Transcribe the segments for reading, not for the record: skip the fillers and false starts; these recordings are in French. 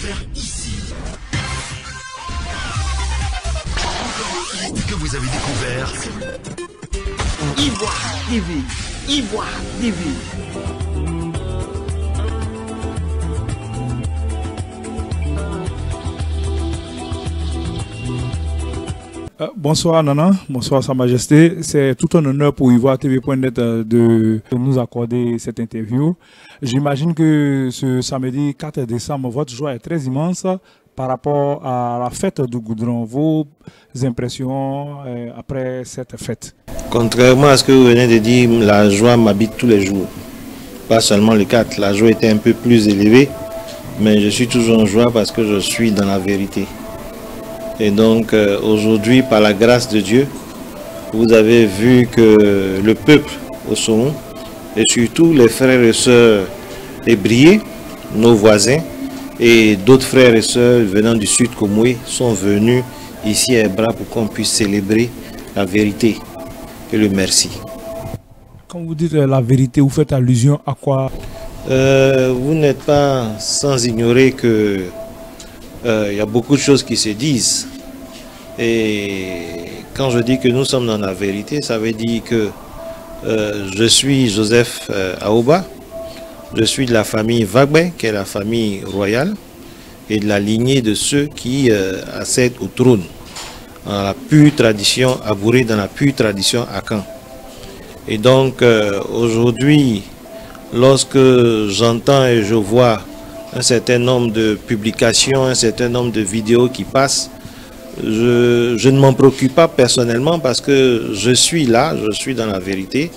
faire ici. Que vous avez découvert Ivoire TV. Ivoire TV. Bonsoir Nana, bonsoir Sa Majesté. C'est tout un honneur pour Ivoire TV.net de nous accorder cette interview. J'imagine que ce samedi 4 décembre, votre joie est très immense par rapport à la fête du goudron. Vos impressions après cette fête? Contrairement à ce que vous venez de dire, la joie m'habite tous les jours. Pas seulement le 4, la joie était un peu plus élevée, mais je suis toujours en joie parce que je suis dans la vérité. Et donc aujourd'hui, par la grâce de Dieu, vous avez vu que le peuple au sommet, et surtout les frères et sœurs ébriés, nos voisins, et d'autres frères et sœurs venant du sud Komoué sont venus ici à Ebra pour qu'on puisse célébrer la vérité et le merci. Quand vous dites la vérité, vous faites allusion à quoi? Vous n'êtes pas sans ignorer que il y a beaucoup de choses qui se disent. Et quand je dis que nous sommes dans la vérité, ça veut dire que je suis Joseph Aouba. Je suis de la famille Vagbe, qui est la famille royale, et de la lignée de ceux qui accèdent au trône, dans la pure tradition Abouré, dans la pure tradition Akan. Et donc aujourd'hui, lorsque j'entends et je vois un certain nombre de publications, un certain nombre de vidéos qui passent, je ne m'en préoccupe pas personnellement parce que je suis là, je suis dans la vérité,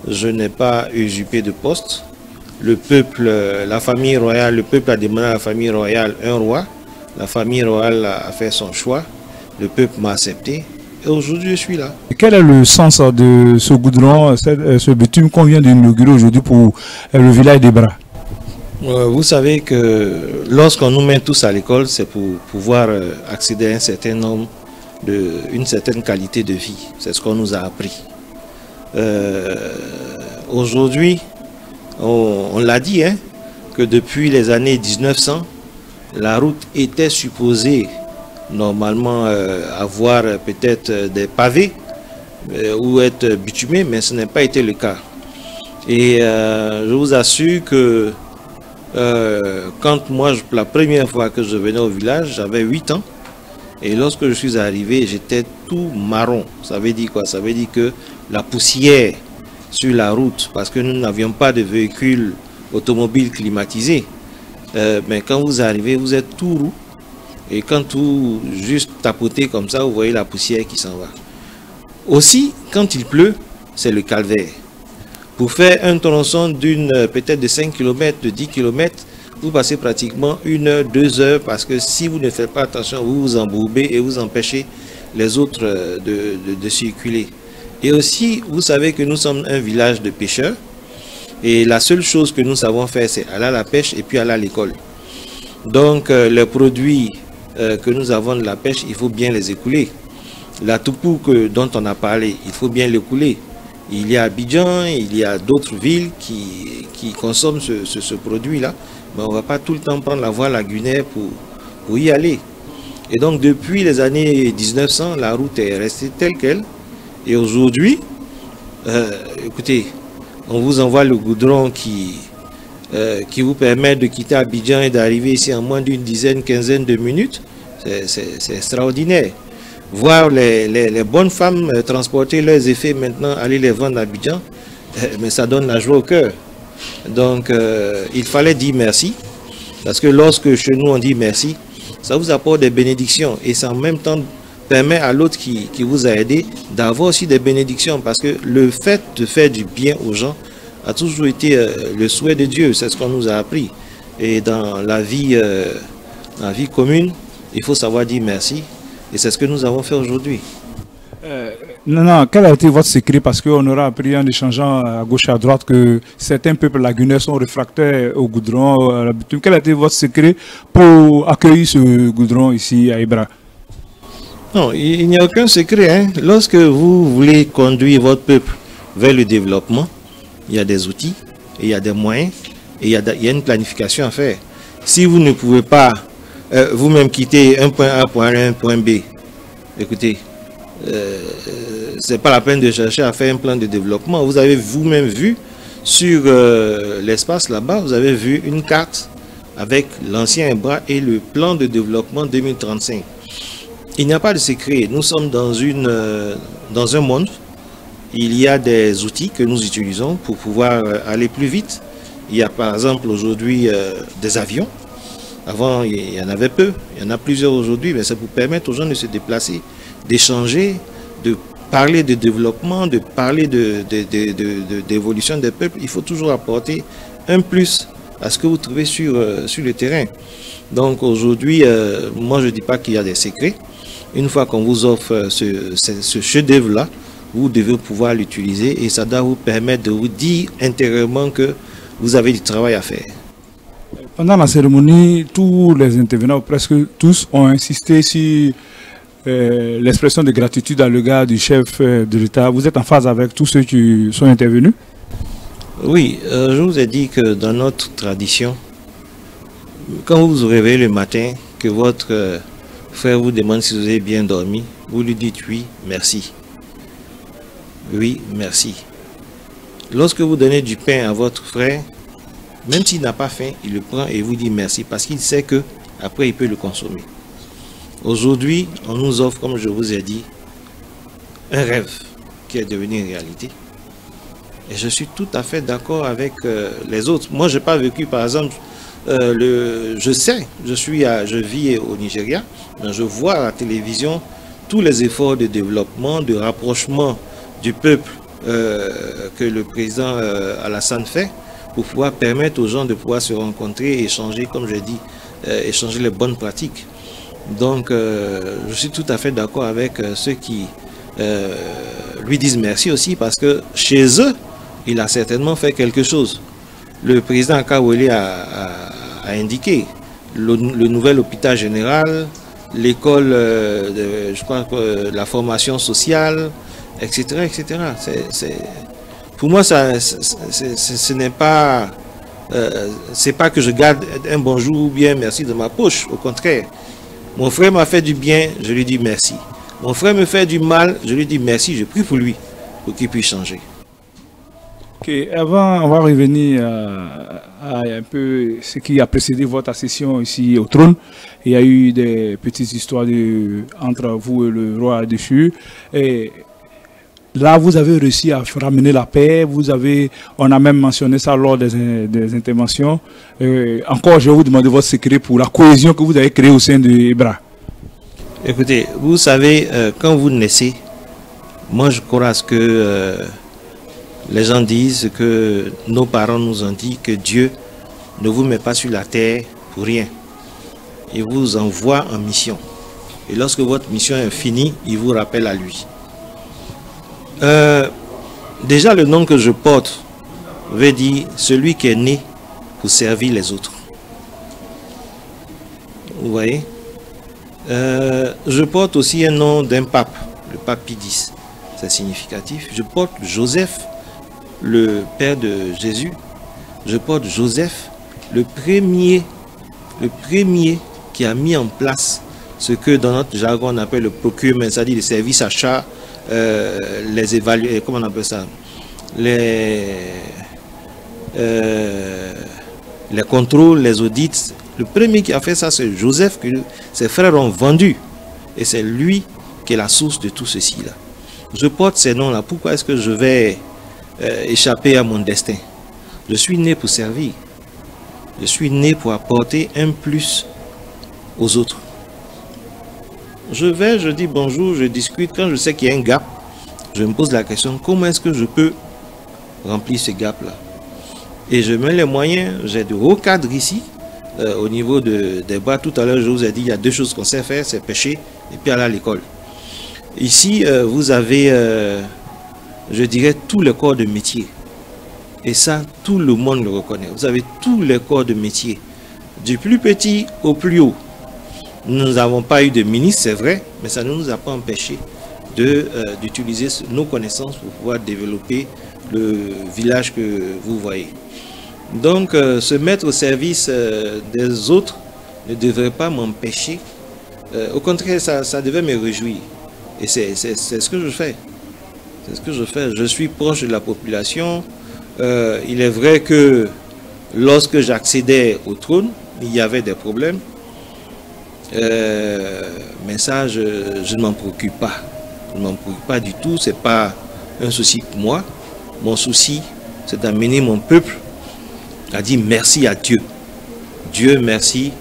je n'ai pas usurpé de poste. Le peuple, la famille royale, le peuple a demandé à la famille royale un roi. La famille royale a fait son choix. Le peuple m'a accepté. Et aujourd'hui, je suis là. Et quel est le sens de ce goudron, ce bitume qu'on vient d'inaugurer aujourd'hui pour le village d'Ebra? Vous savez que lorsqu'on nous met tous à l'école, c'est pour pouvoir accéder à un certain nombre, une certaine qualité de vie. C'est ce qu'on nous a appris. Aujourd'hui, on l'a dit, hein, que depuis les années 1900, la route était supposée normalement avoir peut-être des pavés ou être bitumée, mais ce n'a pas été le cas. Et je vous assure que quand moi, la première fois que je venais au village, j'avais 8 ans. Et lorsque je suis arrivé, j'étais tout marron. Ça veut dire quoi? Ça veut dire que la poussière sur la route, parce que nous n'avions pas de véhicules automobiles climatisés. Mais quand vous arrivez, vous êtes tout roux. Et quand vous juste tapotez comme ça, vous voyez la poussière qui s'en va. Aussi, quand il pleut, c'est le calvaire. Pour faire un tronçon peut-être de 5 km, de 10 km, vous passez pratiquement 1 heure, 2 heures, parce que si vous ne faites pas attention, vous vous embourbez et vous empêchez les autres de circuler. Et aussi, vous savez que nous sommes un village de pêcheurs, et la seule chose que nous savons faire, c'est aller à la pêche et puis aller à l'école. Donc, les produits que nous avons de la pêche, il faut bien les écouler. La toupou dont on a parlé, il faut bien l'écouler. Il y a Abidjan, il y a d'autres villes qui consomment ce produit-là, mais on ne va pas tout le temps prendre la voie lagunaire pour y aller. Et donc, depuis les années 1900, la route est restée telle qu'elle. Et aujourd'hui, écoutez, on vous envoie le goudron qui vous permet de quitter Abidjan et d'arriver ici en moins d'une dizaine, quinzaine de minutes. C'est extraordinaire. Voir les bonnes femmes transporter leurs effets maintenant, aller les vendre à Abidjan, mais ça donne la joie au cœur. Donc, il fallait dire merci, parce que lorsque chez nous on dit merci, ça vous apporte des bénédictions et ça en même temps permet à l'autre qui vous a aidé d'avoir aussi des bénédictions, parce que le fait de faire du bien aux gens a toujours été le souhait de Dieu, c'est ce qu'on nous a appris. Et dans la vie commune, il faut savoir dire merci, et c'est ce que nous avons fait aujourd'hui. Non, quel a été votre secret? Parce qu'on aura appris en échangeant à gauche et à droite que certains peuples lagunaires sont réfractaires au goudron, à la bitume. Quel a été votre secret pour accueillir ce goudron ici à Ebra? Non, il n'y a aucun secret, hein. Lorsque vous voulez conduire votre peuple vers le développement, il y a des outils, et il y a des moyens, et il y a une planification à faire. Si vous ne pouvez pas vous-même quitter un point A pour aller à un point B. Écoutez, c'est pas la peine de chercher à faire un plan de développement. Vous avez vous-même vu sur l'espace là-bas, vous avez vu une carte avec l'ancien EBRA et le plan de développement 2035. Il n'y a pas de secret. Nous sommes dans un monde. Il y a des outils que nous utilisons pour pouvoir aller plus vite. Il y a par exemple aujourd'hui des avions. Avant, il y en avait peu. Il y en a plusieurs aujourd'hui, mais ça pour permettre aux gens de se déplacer, d'échanger, de parler de développement, de parler d'évolution des peuples. Il faut toujours apporter un plus à ce que vous trouvez sur le terrain. Donc aujourd'hui, moi je ne dis pas qu'il y a des secrets. Une fois qu'on vous offre ce chef-d'œuvre-là, vous devez pouvoir l'utiliser et ça doit vous permettre de vous dire intérieurement que vous avez du travail à faire. Pendant la cérémonie, tous les intervenants, presque tous, ont insisté sur l'expression de gratitude à l'égard du chef de l'État. Vous êtes en phase avec tous ceux qui sont intervenus? Oui, je vous ai dit que dans notre tradition, quand vous vous réveillez le matin, que votre frère vous demande si vous avez bien dormi, vous lui dites oui, merci. Oui, merci. Lorsque vous donnez du pain à votre frère, même s'il n'a pas faim, il le prend et vous dit merci parce qu'il sait que après il peut le consommer. Aujourd'hui, on nous offre, comme je vous ai dit, un rêve qui est devenu une réalité. Et je suis tout à fait d'accord avec les autres. Moi, je n'ai pas vécu, par exemple, je sais, je vis au Nigeria, mais je vois à la télévision tous les efforts de développement, de rapprochement du peuple que le président Alassane fait pour pouvoir permettre aux gens de pouvoir se rencontrer et échanger, comme je dis, échanger les bonnes pratiques. Donc, je suis tout à fait d'accord avec ceux qui lui disent merci aussi parce que chez eux, il a certainement fait quelque chose. Le président Akawele a indiqué le nouvel hôpital général, l'école, je crois que la formation sociale, etc. etc. Pour moi, ce n'est pas, c'est pas que je garde un bonjour ou bien merci de ma poche. Au contraire, mon frère m'a fait du bien, je lui dis merci. Mon frère me fait du mal, je lui dis merci, je prie pour lui, pour qu'il puisse changer. Ok, avant, on va revenir à un peu ce qui a précédé votre session ici au trône. Il y a eu des petites histoires entre vous et le roi déchu. Et là, vous avez réussi à ramener la paix. On a même mentionné ça lors des interventions. Encore, je vais vous demander votre secret pour la cohésion que vous avez créée au sein de EBRA. Écoutez, vous savez, quand vous naissez, moi je crois à ce que les gens disent que nos parents nous ont dit que Dieu ne vous met pas sur la terre pour rien. Il vous envoie en mission. Et lorsque votre mission est finie, il vous rappelle à lui. Déjà, le nom que je porte veut dire celui qui est né pour servir les autres. Vous voyez? Je porte aussi un nom d'un pape, le pape Pie X. C'est significatif. Je porte Joseph, le père de Jésus. Je porte Joseph, le premier qui a mis en place ce que dans notre jargon on appelle le procurement, c'est-à-dire les services achats, les évaluations, comment on appelle ça, les contrôles, les audits. Le premier qui a fait ça, c'est Joseph, que ses frères ont vendu. Et c'est lui qui est la source de tout ceci là. Je porte ces noms-là. Pourquoi est-ce que je vais échapper à mon destin? Je suis né pour servir. Je suis né pour apporter un plus aux autres. Je dis bonjour, je discute. Quand je sais qu'il y a un gap, je me pose la question, comment est-ce que je peux remplir ce gap-là? Et je mets les moyens. J'ai de hauts cadres ici, au niveau des bras. Tout à l'heure, je vous ai dit, il y a deux choses qu'on sait faire, c'est pêcher et puis aller à l'école. Ici, vous avez, je dirais, tous les corps de métier. Et ça, tout le monde le reconnaît. Vous avez tous les corps de métier, du plus petit au plus haut. Nous n'avons pas eu de ministre, c'est vrai, mais ça ne nous a pas empêché d'utiliser nos connaissances pour pouvoir développer le village que vous voyez. Donc, se mettre au service des autres, ne devrait pas m'empêcher. Au contraire, ça devait me réjouir. Et c'est ce que je fais. C'est ce que je fais. Je suis proche de la population. Il est vrai que lorsque j'accédais au trône, il y avait des problèmes. Mais ça, je ne m'en préoccupe pas. Je ne m'en préoccupe pas du tout. Ce n'est pas un souci pour moi. Mon souci, c'est d'amener mon peuple à dire merci à Dieu. Dieu merci,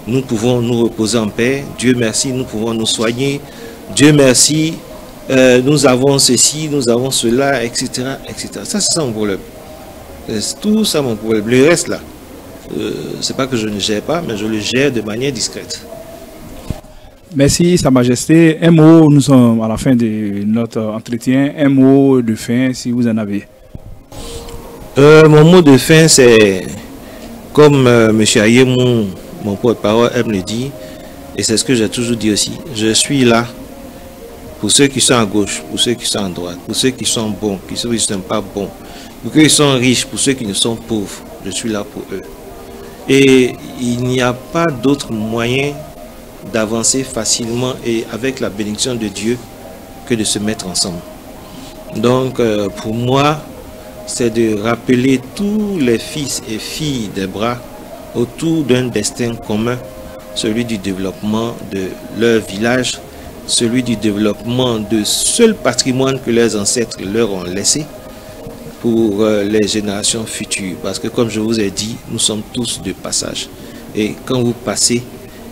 nous pouvons nous reposer en paix. Dieu merci, nous pouvons nous soigner. Dieu merci, nous avons ceci, nous avons cela, etc. etc. Ça, c'est ça mon problème. C'est tout ça mon problème. Le reste là, c'est pas que je ne gère pas, mais je le gère de manière discrète. Merci, Sa Majesté. Un mot, nous sommes à la fin de notre entretien. Un mot de fin, si vous en avez. Mon mot de fin, c'est comme M. Ayemou, mon porte-parole, aime le dire, et c'est ce que j'ai toujours dit aussi. Je suis là pour ceux qui sont à gauche, pour ceux qui sont à droite, pour ceux qui sont bons, pour ceux qui ne sont pas bons, pour ceux qui sont riches, pour ceux qui ne sont pauvres. Je suis là pour eux. Et il n'y a pas d'autre moyen d'avancer facilement et avec la bénédiction de Dieu que de se mettre ensemble. Donc pour moi, c'est de rappeler tous les fils et filles des bras autour d'un destin commun, celui du développement de leur village, celui du développement de seul patrimoine que leurs ancêtres leur ont laissé pour les générations futures. Parce que comme je vous ai dit, nous sommes tous de passage. Et quand vous passez,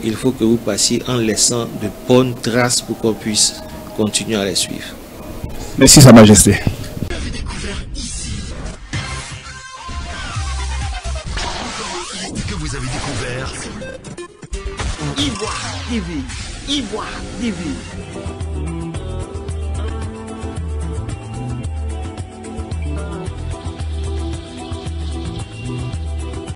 il faut que vous passiez en laissant de bonnes traces pour qu'on puisse continuer à les suivre. Merci, Sa Majesté. Que vous avez découvert Ivoire TV. Ivoire TV.